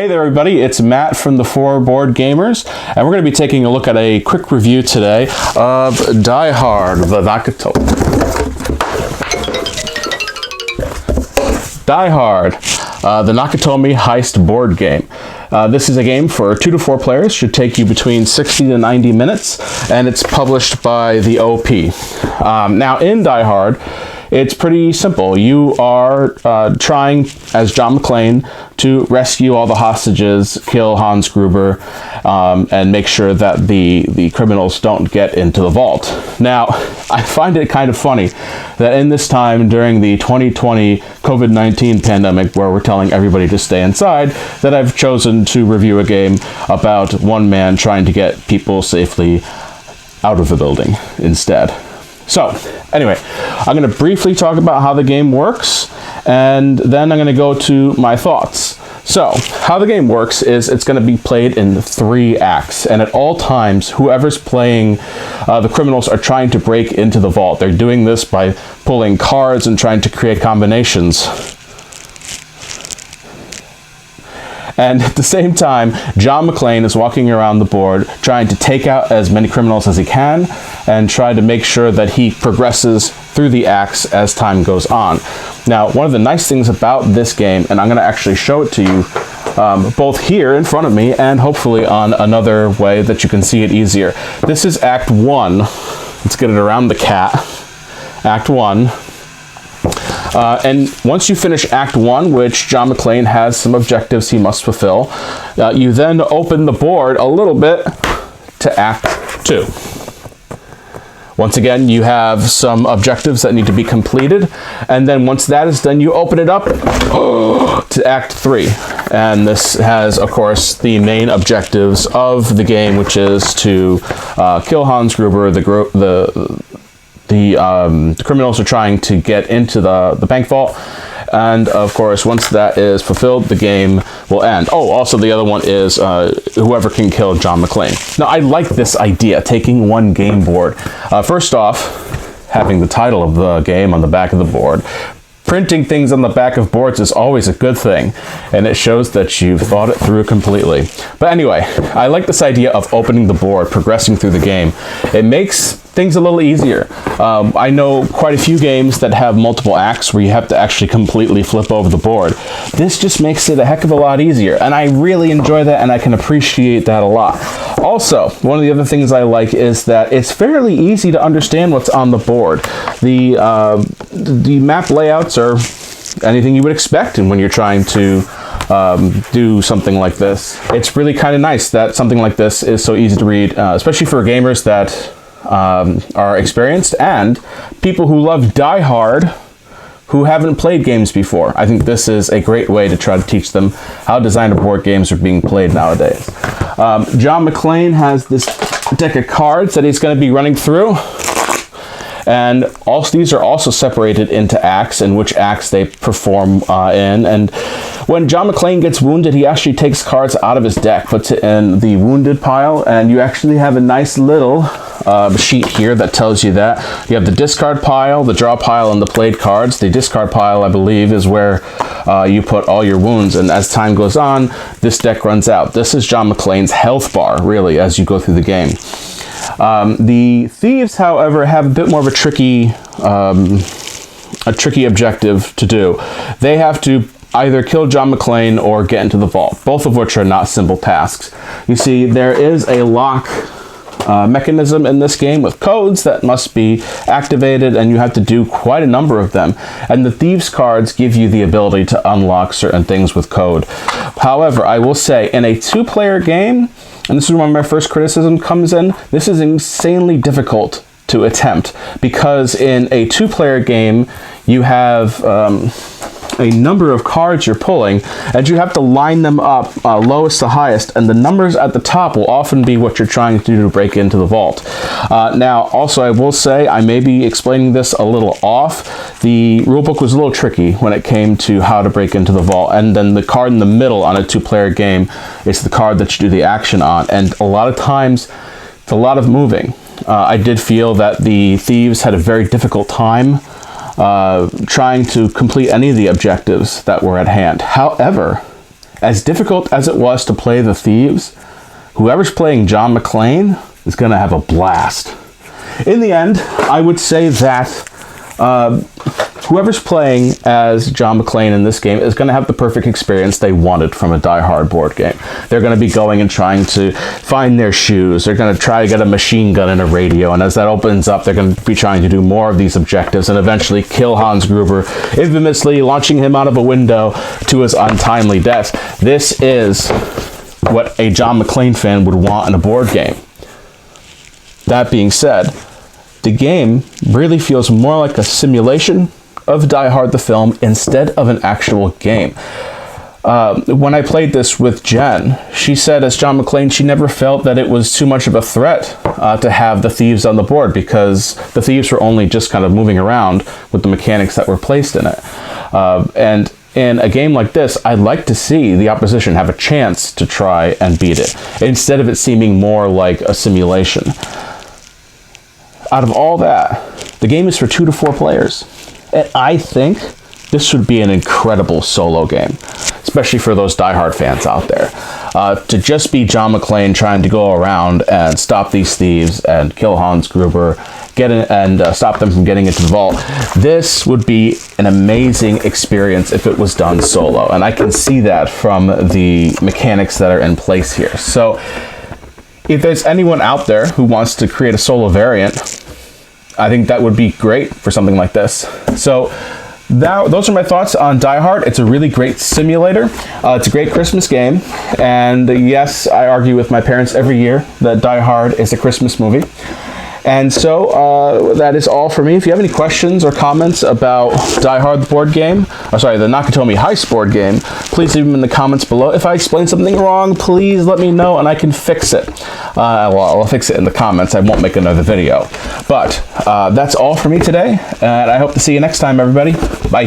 Hey there everybody, it's Matt from the 4 Board Gamers, and we're going to be taking a look at a quick review today of Die Hard, the Nakatomi. Die Hard, the Nakatomi Heist Board Game. This is a game for 2 to 4 players, should take you between 60 to 90 minutes, and it's published by the OP. Now in Die Hard, it's pretty simple. You are trying, as John McClane, to rescue all the hostages, kill Hans Gruber, and make sure that the criminals don't get into the vault. Now, I find it kind of funny that in this time during the 2020 COVID-19 pandemic, where we're telling everybody to stay inside, that I've chosen to review a game about one man trying to get people safely out of the building instead. So, anyway, I'm going to briefly talk about how the game works, and then I'm going to go to my thoughts. So, how the game works is it's going to be played in 3 acts, and at all times, whoever's playing the criminals are trying to break into the vault. They're doing this by pulling cards and trying to create combinations. And at the same time, John McClane is walking around the board trying to take out as many criminals as he can and try to make sure that he progresses through the acts as time goes on. Now, one of the nice things about this game, and I'm going to actually show it to you both here in front of me and hopefully on another way that you can see it easier. This is Act 1. Let's get it around the cat. Act 1. And once you finish Act 1, which John McClane has some objectives he must fulfill, you then open the board a little bit to Act 2. Once again, you have some objectives that need to be completed, and then once that is done, you open it up to Act 3. And this has, of course, the main objectives of the game, which is to kill Hans Gruber. The criminals are trying to get into the bank vault, and of course once that is fulfilled, the game will end. Oh, also the other one is whoever can kill John McClane. Now I like this idea, taking one game board. First off, having the title of the game on the back of the board. Printing things on the back of boards is always a good thing, and it shows that you've thought it through completely. But anyway, I like this idea of opening the board, progressing through the game. It makes things a little easier. I know quite a few games that have multiple acts where you have to actually completely flip over the board. This just makes it a heck of a lot easier, and I really enjoy that, and I can appreciate that a lot. Also, one of the other things I like is that it's fairly easy to understand what's on the board. The map layouts are anything you would expect when you're trying to do something like this. It's really kind of nice that something like this is so easy to read, especially for gamers that are experienced and people who love Die Hard who haven't played games before. I think this is a great way to try to teach them how designer board games are being played nowadays. John McClane has this deck of cards that he's going to be running through. And these are also separated into acts and which acts they perform in. And when John McClane gets wounded, he actually takes cards out of his deck, puts it in the wounded pile, and you actually have a nice little sheet here that tells you that. You have the discard pile, the draw pile, and the played cards. The discard pile, I believe, is where you put all your wounds, and as time goes on, this deck runs out. This is John McClane's health bar, really, as you go through the game. The thieves, however, have a bit more of a tricky objective to do. They have to either kill John McClane or get into the vault, both of which are not simple tasks. You see, there is a lock mechanism in this game with codes that must be activated, and you have to do quite a number of them. And the thieves cards give you the ability to unlock certain things with code. However, I will say, in a 2-player game, and this is where my first criticism comes in, this is insanely difficult to attempt, because in a 2-player game, you have a number of cards you're pulling, and you have to line them up lowest to highest, and the numbers at the top will often be what you're trying to do to break into the vault. Now, also, I will say, I may be explaining this a little off. The rulebook was a little tricky when it came to how to break into the vault, and then the card in the middle on a 2-player game is the card that you do the action on, and a lot of times, it's a lot of moving. I did feel that the thieves had a very difficult time trying to complete any of the objectives that were at hand. However, as difficult as it was to play the thieves, whoever's playing John McClane is going to have a blast. In the end, I would say that whoever's playing as John McClane in this game is going to have the perfect experience they wanted from a Die Hard board game. They're going to be going and trying to find their shoes. They're going to try to get a machine gun and a radio, and as that opens up, they're going to be trying to do more of these objectives and eventually kill Hans Gruber, infamously launching him out of a window to his untimely death. This is what a John McClane fan would want in a board game. That being said, the game really feels more like a simulation of Die Hard the film instead of an actual game. When I played this with Jen, she said as John McClane she never felt that it was too much of a threat to have the thieves on the board because the thieves were only just kind of moving around with the mechanics that were placed in it. And in a game like this, I'd like to see the opposition have a chance to try and beat it, instead of it seeming more like a simulation. Out of all that, the game is for 2 to 4 players. And I think this would be an incredible solo game, especially for those Die Hard fans out there. To just be John McClane trying to go around and stop these thieves and kill Hans Gruber, stop them from getting into the vault. This would be an amazing experience if it was done solo. And I can see that from the mechanics that are in place here. So if there's anyone out there who wants to create a solo variant, I think that would be great for something like this. So those are my thoughts on Die Hard. It's a really great simulator. It's a great Christmas game. And yes, I argue with my parents every year that Die Hard is a Christmas movie. And so that is all for me. If you have any questions or comments about Die Hard the board game, the Nakatomi Heist board game, please leave them in the comments below. If I explain something wrong, please let me know and I can fix it. I'll fix it in the comments. I won't make another video. But that's all for me today, and I hope to see you next time, everybody. Bye.